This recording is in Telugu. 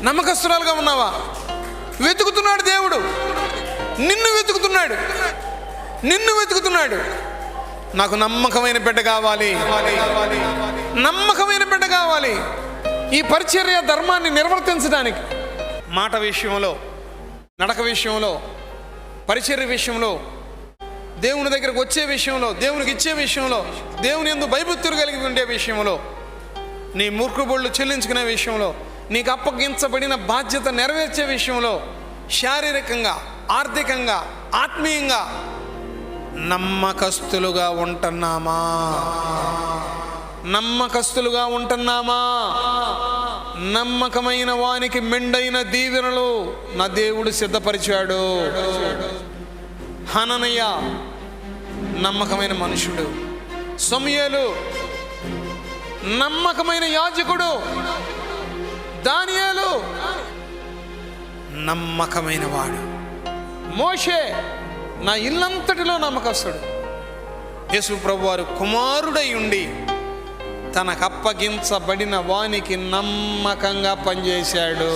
నమ్మకస్తురాలుగా ఉన్నావా? వెతుకుతున్నాడు దేవుడు, నిన్ను వెతుకుతున్నాడు, నిన్ను వెతుకుతున్నాడు. నాకు నమ్మకమైన బిడ్డ కావాలి, నమ్మకమైన బిడ్డ కావాలి ఈ పరిచర్య ధర్మాన్ని నిర్వర్తించడానికి. మాట విషయంలో, నడక విషయంలో, పరిచర్య విషయంలో, దేవుని దగ్గరకు వచ్చే విషయంలో, దేవునికి ఇచ్చే విషయంలో, దేవుని యందు భయభక్తులు కలిగి ఉండే విషయంలో, నీ మూర్ఖబొళ్ళు చెల్లించుకునే విషయంలో, నీకు అప్పగించబడిన బాధ్యత నెరవేర్చే విషయంలో, శారీరకంగా, ఆర్థికంగా, ఆత్మీయంగా నమ్మకస్తులుగా ఉంటున్నామా? నమ్మకస్తులుగా ఉంటున్నామా? నమ్మకమైన వానికి మెండైన దీవెనలు నా దేవుడు సిద్ధపరిచాడు. హననయ్య నమ్మకమైన మనుషుడు, సమూయేలు నమ్మకమైన యాజకుడు, దానియేలు నమ్మకమైన వాడు, మోషే నా ఇల్లంతటిలో నమ్మకస్తుడు. యేసు ప్రభు వారు కుమారుడై ఉండి తనకు అప్పగించబడిన వానికి నమ్మకంగా పనిచేశాడు.